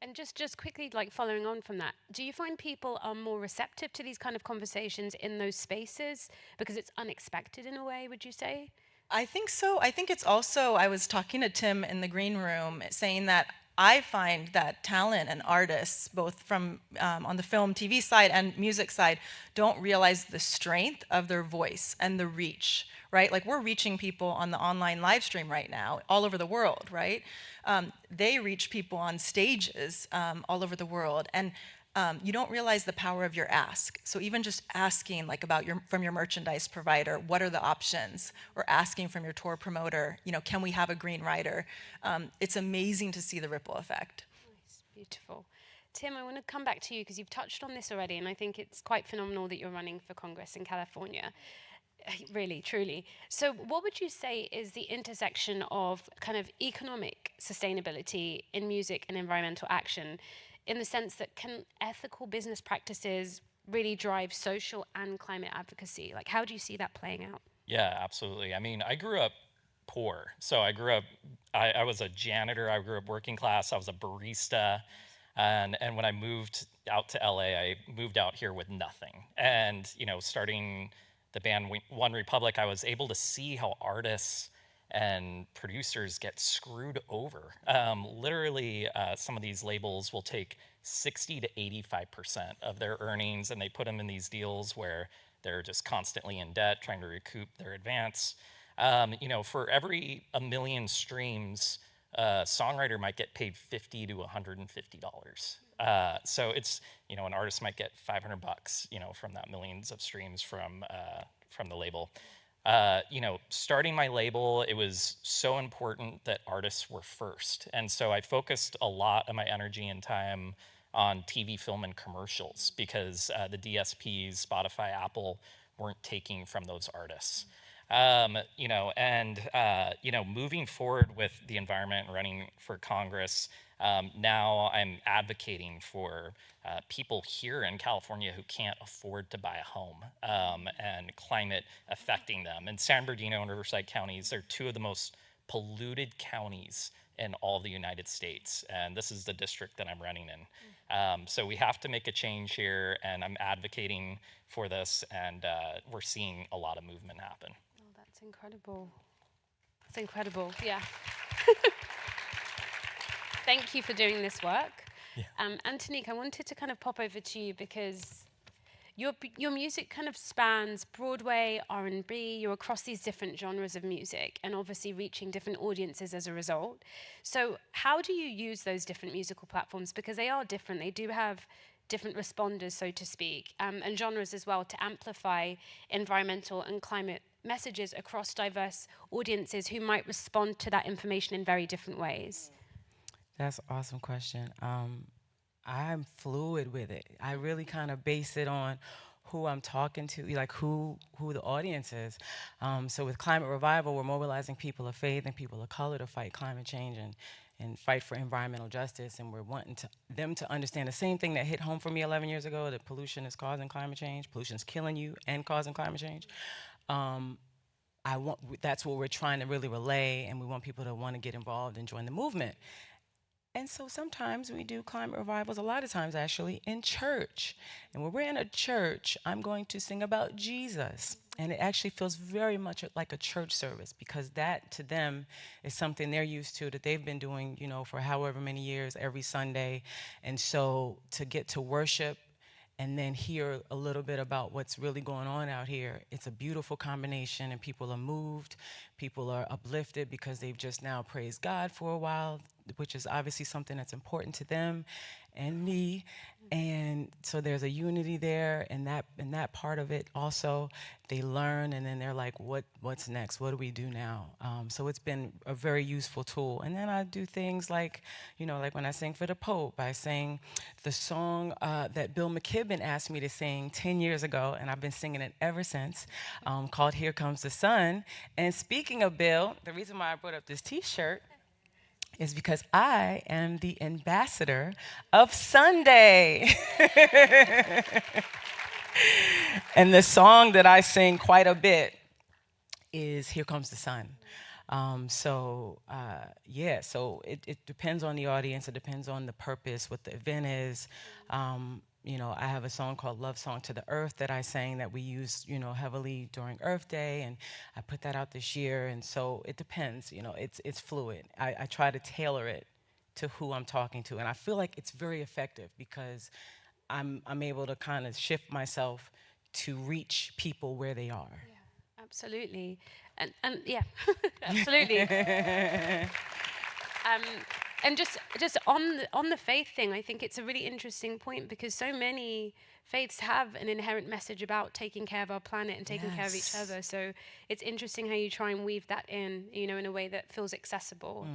And just quickly, like following on from that, do you find people are more receptive to these kind of conversations in those spaces because it's unexpected in a way, would you say? I think so. I think it's also, I was talking to Tim in the green room saying that I find that talent and artists, both from on the film, TV side and music side, don't realize the strength of their voice and the reach, right? Like we're reaching people on the online live stream right now, all over the world, right? They reach people on stages all over the world. And you don't realize the power of your ask. So even just asking like from your merchandise provider, what are the options? Or asking from your tour promoter, can we have a green rider? It's amazing to see the ripple effect. Nice, beautiful. Tim, I want to come back to you because you've touched on this already, and I think it's quite phenomenal that you're running for Congress in California. Really, truly. So what would you say is the intersection of kind of economic sustainability in music and environmental action, in the sense that can ethical business practices really drive social and climate advocacy? Like, how do you see that playing out? Yeah, absolutely. I mean, I grew up poor. So I was a janitor. I grew up working class. I was a barista. And when I moved out to LA, I moved out here with nothing. And, starting the band One Republic, I was able to see how artists and producers get screwed over. Literally, some of these labels will take 60 to 85% of their earnings, and they put them in these deals where they're just constantly in debt, trying to recoup their advance. For every 1 million streams, a songwriter might get paid $50 to $150. So it's, an artist might get $500, from that millions of streams from the label. Starting my label, it was so important that artists were first. And so I focused a lot of my energy and time on TV, film, and commercials because the DSPs, Spotify, Apple, weren't taking from those artists. Moving forward with the environment and running for Congress, now I'm advocating for people here in California who can't afford to buy a home and climate affecting them. And San Bernardino and Riverside counties are two of the most polluted counties in all of the United States. And this is the district that I'm running in. So we have to make a change here, and I'm advocating for this, and we're seeing a lot of movement happen. Oh, that's incredible. That's incredible, yeah. Thank you for doing this work. Yeah. Antonique, I wanted to kind of pop over to you because your music kind of spans Broadway, R&B, you're across these different genres of music and obviously reaching different audiences as a result. So how do you use those different musical platforms? Because they are different, they do have different responders, so to speak, and genres as well, to amplify environmental and climate messages across diverse audiences who might respond to that information in very different ways. That's an awesome question. I'm fluid with it. I really kind of base it on who I'm talking to, like who the audience is. So with Climate Revival, we're mobilizing people of faith and people of color to fight climate change and fight for environmental justice. And we're wanting them to understand the same thing that hit home for me 11 years ago, that pollution is causing climate change, pollution is killing you and causing climate change. That's what we're trying to really relay, and we want people to want to get involved and join the movement. And so sometimes we do climate revivals, a lot of times actually, in church. And when we're in a church, I'm going to sing about Jesus. And it actually feels very much like a church service because that to them is something they're used to, that they've been doing, for however many years, every Sunday. And so to get to worship and then hear a little bit about what's really going on out here. It's a beautiful combination, and people are moved. People are uplifted because they've just now praised God for a while, which is obviously something that's important to them and me. And so there's a unity there, and that part of it also, they learn, and then they're like, what's next? What do we do now? So it's been a very useful tool. And then I do things like, like when I sing for the Pope, I sang the song that Bill McKibben asked me to sing 10 years ago, and I've been singing it ever since, called Here Comes the Sun. And speaking of Bill, the reason why I brought up this t-shirt is because I am the ambassador of Sunday. And the song that I sing quite a bit is Here Comes the Sun. So it depends on the audience. It depends on the purpose, what the event is. I have a song called Love Song to the Earth that I sang that we used, heavily during Earth Day, and I put that out this year. And so it depends, it's fluid. I try to tailor it to who I'm talking to, and I feel like it's very effective because I'm able to kind of shift myself to reach people where they are. Yeah, absolutely. And yeah, absolutely. And just on the faith thing, I think it's a really interesting point because so many faiths have an inherent message about taking care of our planet and taking care of each Yes. other. So it's interesting how you try and weave that in, in a way that feels accessible.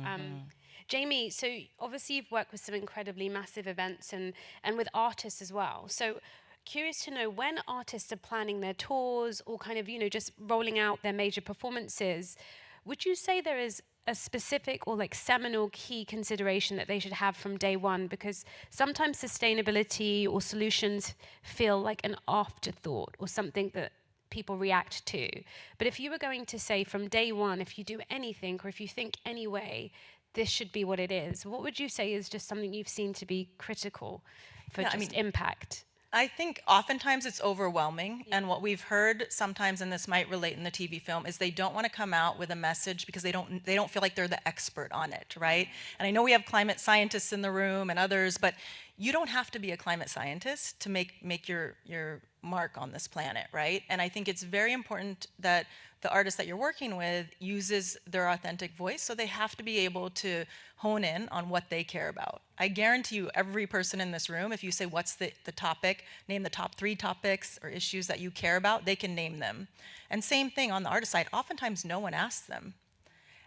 Jamie, so obviously you've worked with some incredibly massive events and with artists as well. So curious to know when artists are planning their tours or kind of, just rolling out their major performances, would you say there is a specific or like seminal key consideration that they should have from day one? Because sometimes sustainability or solutions feel like an afterthought or something that people react to. But if you were going to say from day one, if you do anything or if you think anyway, this should be what it is, what would you say is just something you've seen to be critical for impact? I think oftentimes it's overwhelming, and what we've heard sometimes, and this might relate in the TV film, is they don't want to come out with a message because they don't feel like they're the expert on it, right? And I know we have climate scientists in the room and others, but you don't have to be a climate scientist to make your mark on this planet, right? And I think it's very important that the artist that you're working with uses their authentic voice, so they have to be able to hone in on what they care about. I guarantee you, every person in this room, if you say what's the topic, name the top 3 topics or issues that you care about, they can name them. And same thing on the artist side, oftentimes no one asks them.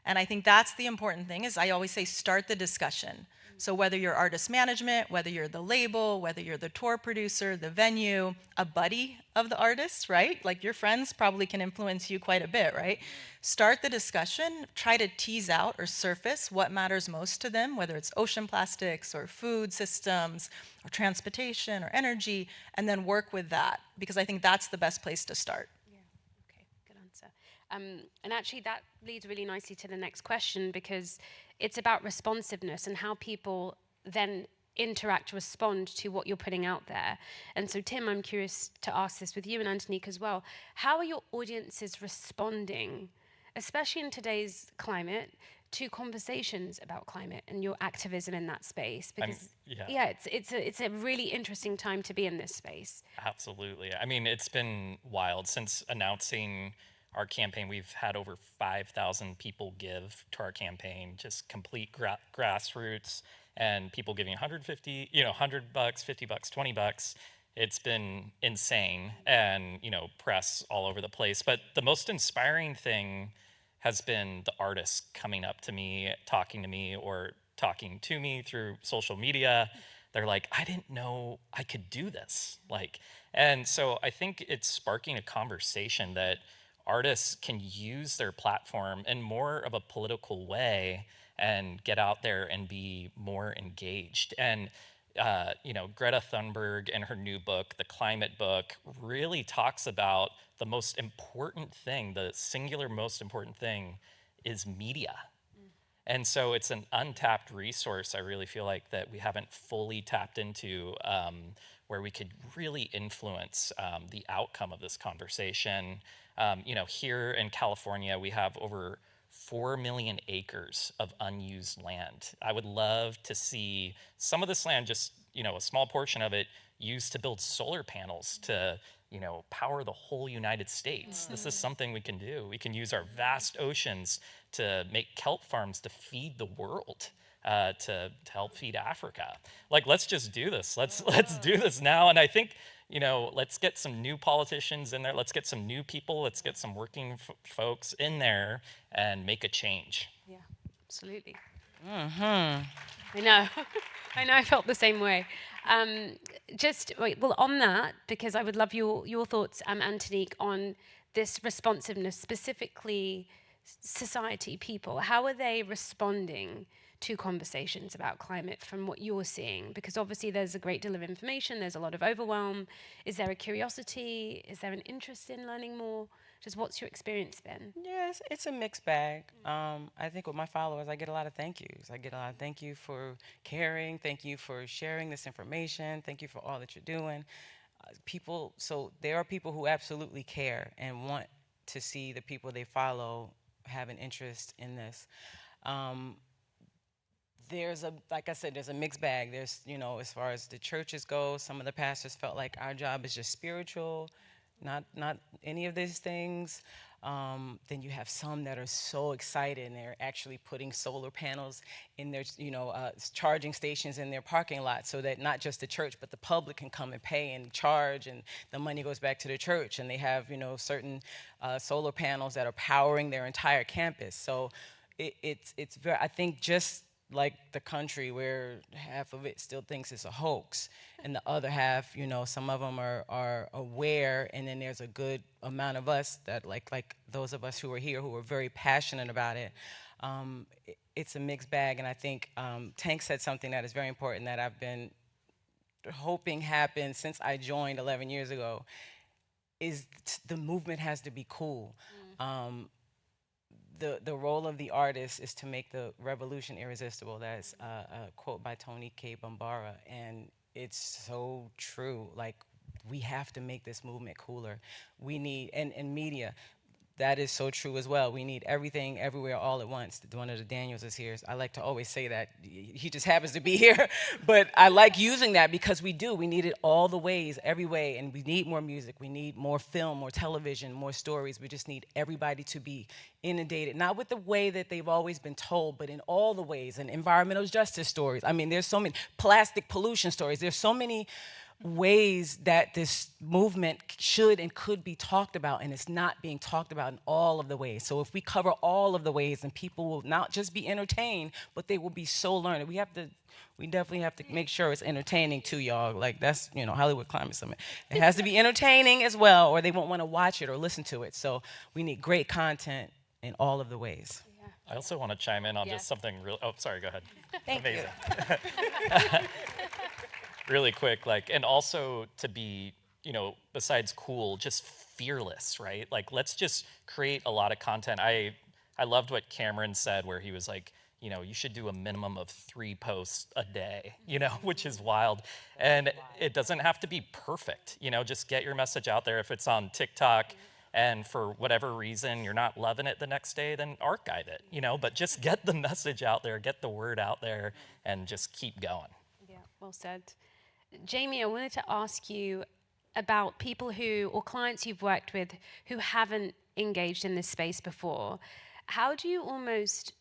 And I think that's the important thing, is I always say start the discussion. So whether you're artist management, whether you're the label, whether you're the tour producer, the venue, a buddy of the artist, right? Like your friends probably can influence you quite a bit, right? Start the discussion, try to tease out or surface what matters most to them, whether it's ocean plastics or food systems or transportation or energy, and then work with that, because I think that's the best place to start. And actually that leads really nicely to the next question, because it's about responsiveness and how people then respond to what you're putting out there. And so Tim, I'm curious to ask this with you and Antonique as well. How are your audiences responding, especially in today's climate, to conversations about climate and your activism in that space? Because it's a really interesting time to be in this space. Absolutely. I mean, it's been wild since announcing our campaign. We've had over 5,000 people give to our campaign, just complete grassroots, and people giving 150, $100, $50, $20. It's been insane, and press all over the place. But the most inspiring thing has been the artists coming up to me, talking to me, or talking to me through social media. They're like, I didn't know I could do this. And so I think it's sparking a conversation that artists can use their platform in more of a political way and get out there and be more engaged. And Greta Thunberg in her new book, The Climate Book, really talks about the most important thing, the singular most important thing is media. And so it's an untapped resource, I really feel like, that we haven't fully tapped into, where we could really influence the outcome of this conversation. You know, here in California, we have over 4 million acres of unused land. I would love to see some of this land, just, you know, a small portion of it, used to build solar panels to, you know, power the whole United States. This is something we can do. We can use our vast oceans to make kelp farms to feed the world, to help feed Africa. Like, let's just do this. Let's do this now. And I think, you know, let's get some new politicians in there. Let's get some new people. Let's get some working folks in there and make a change. Yeah, absolutely. I know. I know, I felt the same way. Just, wait, well, on that, because I would love your thoughts, Antonique, on this responsiveness, specifically society, people. How are they responding to conversations about climate from what you're seeing? Because obviously there's a great deal of information, there's a lot of overwhelm. Is there a curiosity? Is there an interest in learning more? Just what's your experience been? Yes, it's a mixed bag. I think with my followers, I get a lot of thank yous. I get a lot of thank you for caring, thank you for sharing this information, thank you for all that you're doing. So there are people who absolutely care and want to see the people they follow have an interest in this. Like I said, there's a mixed bag. There's, you know, as far as the churches go, some of the pastors felt like our job is just spiritual, not any of these things. Then you have some that are so excited and they're actually putting solar panels in their, you know, charging stations in their parking lot so that not just the church, but the public can come and pay and charge, and the money goes back to the church. And they have, you know, certain solar panels that are powering their entire campus. So it's very, I think, just like the country where half of it still thinks it's a hoax, and the other half, you know, some of them are aware, and then there's a good amount of us that like those of us who are here who are very passionate about it. It's a mixed bag, and I think Tank said something that is very important that I've been hoping happens since I joined 11 years ago, is the movement has to be cool. The role of the artist is to make the revolution irresistible. That's a quote by Tony K. Bambara, and it's so true. Like, we have to make this movement cooler. We need, and media, that is so true as well. We need everything, everywhere, all at once. One of the Daniels is here. I like to always say that. He just happens to be here. But I like using that because we do. We need it all the ways, every way. And we need more music. We need more film, more television, more stories. We just need everybody to be inundated, not with the way that they've always been told, but in all the ways. And environmental justice stories. I mean, there's so many plastic pollution stories. There's so many ways that this movement should and could be talked about, and it's not being talked about in all of the ways. So if we cover all of the ways, and people will not just be entertained, but they will be so learned. We definitely have to make sure it's entertaining too, y'all. Like, that's, you know, Hollywood Climate Summit. It has to be entertaining as well, or they won't want to watch it or listen to it. So we need great content in all of the ways. I also want to chime in on just something real. Oh, sorry, go ahead. Thank you. Really quick, like, and also to be, you know, besides cool, just fearless, right? Like, let's just create a lot of content. I loved what Cameron said, where he was like, you know, you should do a minimum of 3 posts a day, you know, which is wild. And it doesn't have to be perfect, you know, just get your message out there. If it's on TikTok and for whatever reason you're not loving it the next day, then archive it, you know, but just get the message out there, get the word out there, and just keep going. Yeah, well said. Jamie, I wanted to ask you about people who, or clients you've worked with who haven't engaged in this space before. How do you almost,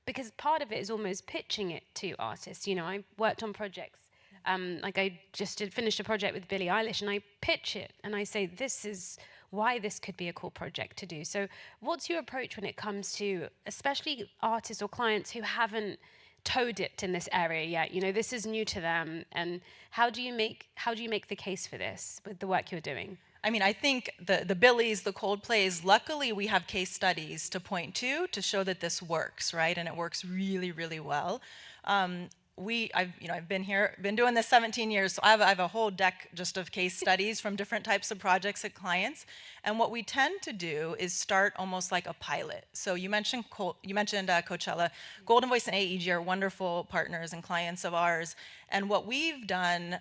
because part of it is almost pitching it to artists. You know, I worked on projects, like I just finished a project with Billie Eilish, and I pitch it and I say, this is why this could be a cool project to do. So what's your approach when it comes to, especially artists or clients who haven't toe dipped in this area yet? You know, this is new to them, and how do you make the case for this with the work you're doing? I mean, I think the Billies, the Coldplays, luckily we have case studies to point to show that this works, right? And it works really, really well. I've been doing this 17 years, so I have a whole deck just of case studies from different types of projects at clients. And what we tend to do is start almost like a pilot. So you mentioned Coachella. Golden Voice and AEG are wonderful partners and clients of ours. And what we've done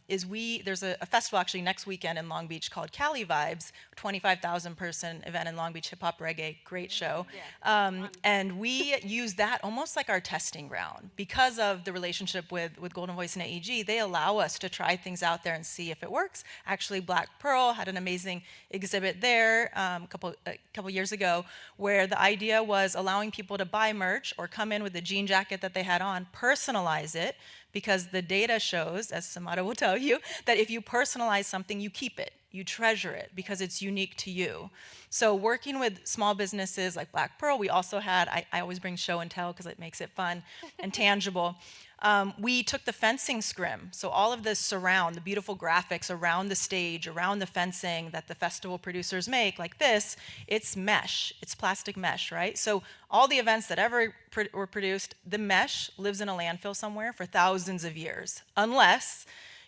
is there's a festival actually next weekend in Long Beach called Cali Vibes, 25,000 person event in Long Beach, hip hop reggae, great show. And we use that almost like our testing ground. Because of the relationship with Golden Voice and AEG, they allow us to try things out there and see if it works. Actually, Black Pearl had an amazing exhibit there a couple years ago, where the idea was allowing people to buy merch or come in with the jean jacket that they had on, personalize it, because the data shows, as Samata will tell you, that if you personalize something, you keep it, you treasure it, because it's unique to you. So working with small businesses like Black Pearl, we also had, I always bring show and tell because it makes it fun and tangible. We took the fencing scrim, so all of the surround, the beautiful graphics around the stage, around the fencing that the festival producers make, like this, it's mesh, it's plastic mesh, right? So all the events that ever were produced, the mesh lives in a landfill somewhere for thousands of years, unless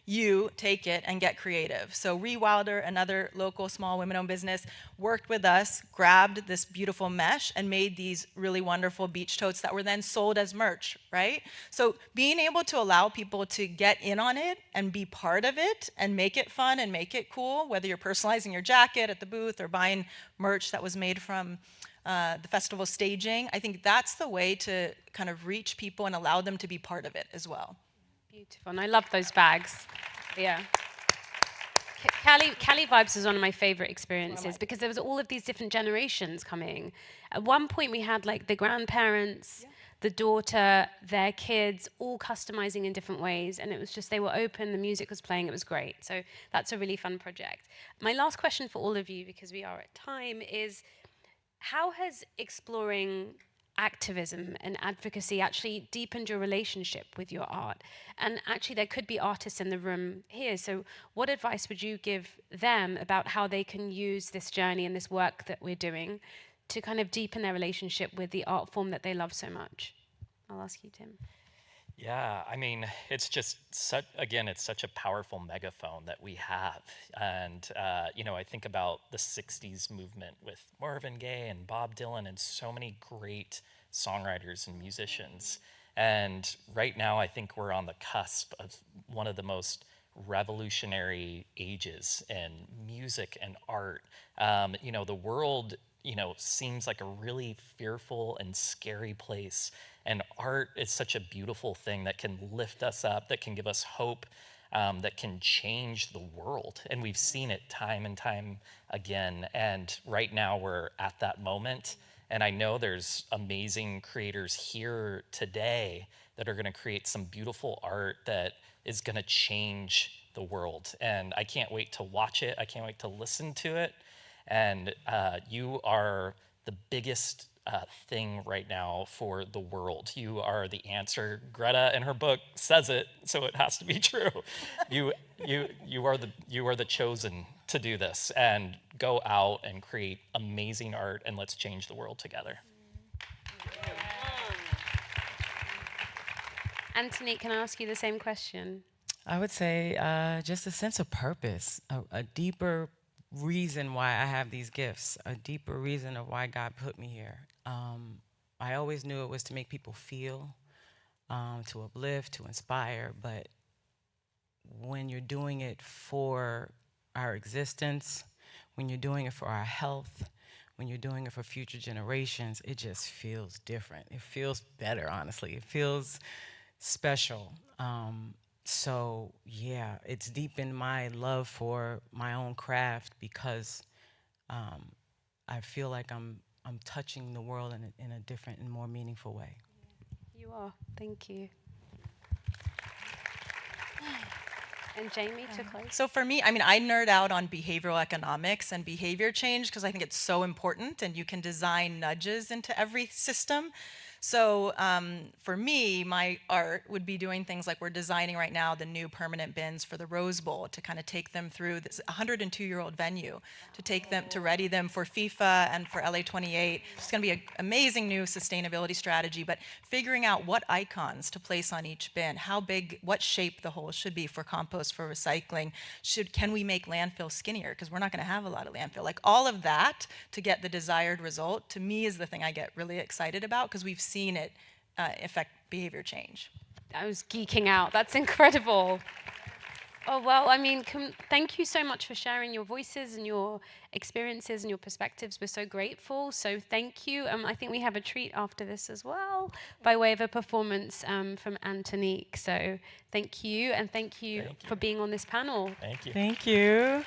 you take it and get creative. So Rewilder, another local small women-owned business, worked with us, grabbed this beautiful mesh and made these really wonderful beach totes that were then sold as merch, right? So being able to allow people to get in on it and be part of it and make it fun and make it cool, whether you're personalizing your jacket at the booth or buying merch that was made from the festival staging, I think that's the way to kind of reach people and allow them to be part of it as well. Beautiful, and I love those bags. Yeah. Cali Vibes is one of my favorite experiences because there was all of these different generations coming. At one point we had like the grandparents, the daughter, their kids, all customizing in different ways, and it was just, they were open, the music was playing, it was great. So that's a really fun project. My last question for all of you, because we are at time, is how has exploring activism and advocacy actually deepened your relationship with your art? And actually there could be artists in the room here, so what advice would you give them about how they can use this journey and this work that we're doing to kind of deepen their relationship with the art form that they love so much? I'll ask you, Tim. Yeah, I mean, it's just it's such a powerful megaphone that we have. And, I think about the 60s movement with Marvin Gaye and Bob Dylan and so many great songwriters and musicians. And right now, I think we're on the cusp of one of the most revolutionary ages in music and art. The world, seems like a really fearful and scary place. And art is such a beautiful thing that can lift us up, that can give us hope, that can change the world. And we've seen it time and time again. And right now we're at that moment. And I know there's amazing creators here today that are going to create some beautiful art that is going to change the world. And I can't wait to watch it. I can't wait to listen to it. And you are the biggest thing right now for the world. You are the answer. Greta in her book says it, so it has to be true. You are the chosen to do this, and go out and create amazing art, and let's change the world together. Anthony, can I ask you the same question? I would say just a sense of purpose, a deeper reason why I have these gifts, a deeper reason of why God put me here. I always knew it was to make people feel, to uplift, to inspire, but when you're doing it for our existence, when you're doing it for our health, when you're doing it for future generations, it just feels different. It feels better, honestly. It feels special. So yeah, it's deepened my love for my own craft because I feel like I'm touching the world in a different and more meaningful way. You are. Thank you. And Jamie, to close. So for me, I nerd out on behavioral economics and behavior change because I think it's so important, and you can design nudges into every system. So for me, my art would be doing things like we're designing right now the new permanent bins for the Rose Bowl to kind of take them through this 102-year-old venue, to take them, to ready them for FIFA and for LA28. It's going to be an amazing new sustainability strategy, but figuring out what icons to place on each bin, how big, what shape the hole should be for compost, for recycling, can we make landfill skinnier, because we're not going to have a lot of landfill. Like all of that to get the desired result, to me, is the thing I get really excited about, because we've seen it affect behavior change. I was geeking out. That's incredible. Oh, well, I mean, thank you so much for sharing your voices and your experiences and your perspectives. We're so grateful. So thank you. I think we have a treat after this as well, by way of a performance from Antonique. So thank you, and thank you for being on this panel. Thank you. Thank you.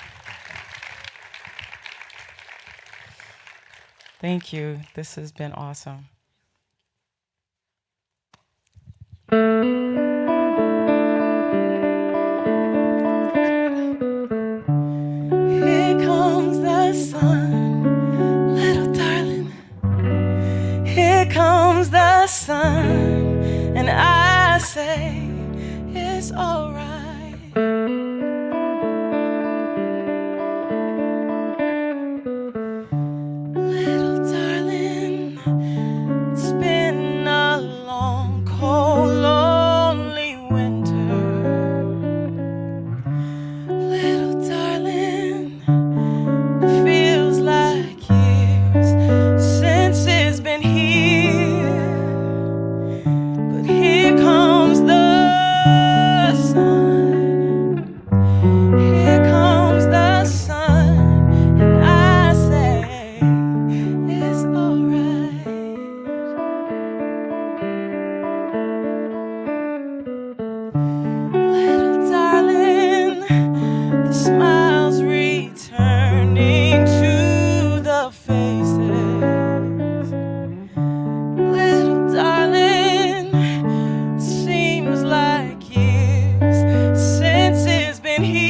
Thank you. This has been awesome. Here comes the sun, little darling. Here comes the sun, and I say it's alright. Little darling, it's been a long, cold, lonely winter. Little darling, feels like years since it's been here. But here comes the sun. Here comes the sun, and I say it's alright. Little darling, the smiles returning to the faces. Little darling, seems like years since it's been here.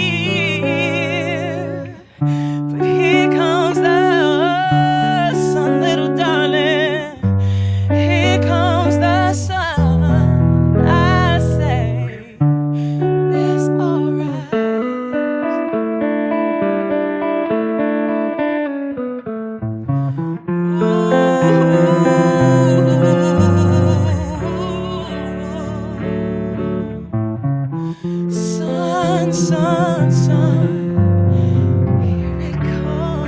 But here comes the sun, little darling. Here comes the sun. I say it's alright. Sun, sun, sun, here it comes.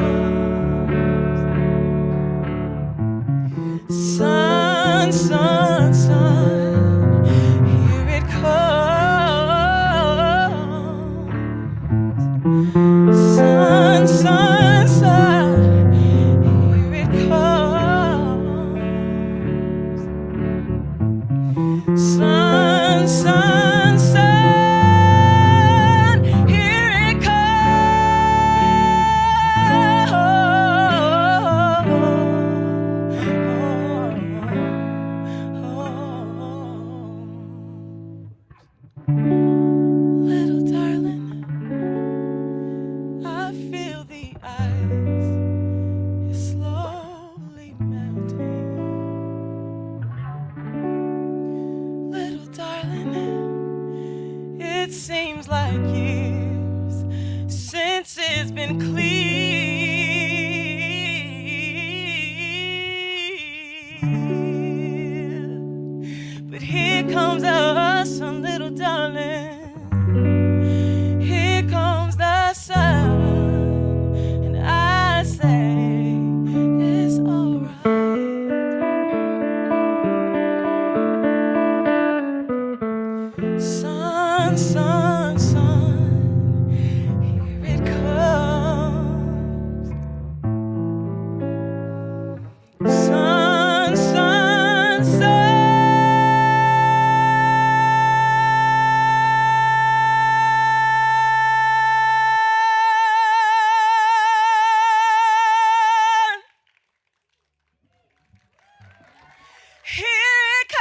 Sun, sun, sun, here it comes. Sun, sun, sun, here it comes. Sun, sun, sun, here it comes. Little darling, I feel the ice is slowly melting. Little darling, it seems like years since it's been clear. But here comes the sun, little darling. Here comes the sun, and I say it's alright. Sun, sun, sun, here it comes. Sun, sun, sun. Here it comes.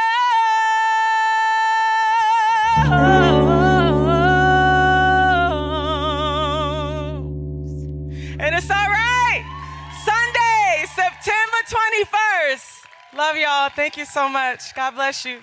And it's all right. Sunday, September 21st. Love y'all. Thank you so much. God bless you.